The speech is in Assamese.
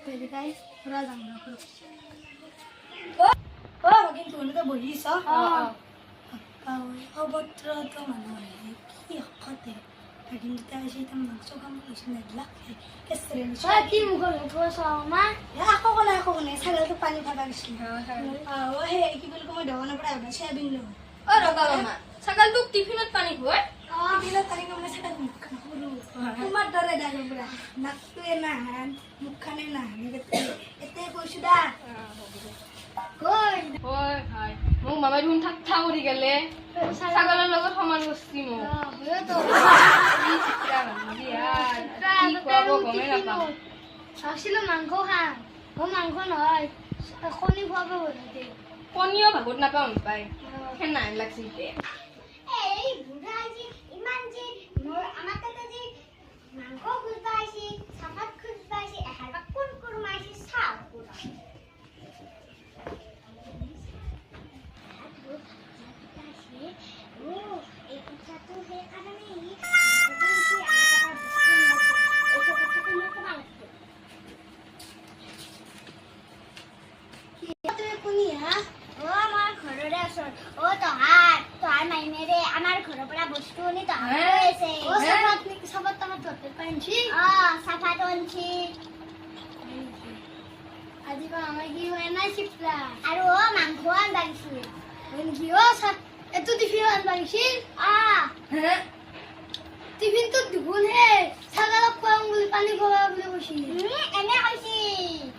Pwede guys, wala lang ako. Oh, কিন্তু ওটা বহিছ অভদ্র তো মানুষ কি হতে কিন্তু আসি তো মাংস কাম কিছু নেলা কি মুখৰ মুখৰ মা আকৌ কোনে ছাগলটো পানী ভাবা গৈছিল হে কি বুলি মই দোকানৰ পৰা আইবা চেবিন ল ৰবা মামা ছাগলটোক টিফিনত পানী খুৱাই টিফিনত পানী কমলে ছাগল মুখখন সৰু তোমাৰ দৰে ডাঙৰ পৰা নাকটোৱে নাহান মুখখনে নাহান এতে কৈছো দা হয় হয় মোক মামাই দেখোন ঠাট্টা কৰি গেলে ছাগলৰ লগত সমান বস্তি মোক গমেই নাপাওঁ আছিলো মাংস খাম মই মাংস নহয় কণী খুৱাব বনাইছে কণীও ভাগত নাপাওঁ পাই সেনা লাগছি এতিয়া এই বুঢ়া আজি ইমান যে মোৰ আমাৰ তাতে যে মাংস খুজবা আইছি চাপাত খুজবা আইছি এহাৰবা কোন কুৰমাইছি চাও এই কথাটো সেই কাৰণে আমাৰ ঘৰৰ পৰা বস্তু নি আজি আমাৰ কি হয় নাই চিপৰা আৰু মাংস আনিছিল এইটো টিফিন আনিছিল টিফিনটো দুগুণ হে ছাগলক খুৱাম বুলি পানী খুৱাব বুলি কৈছিল এনে কৈছিল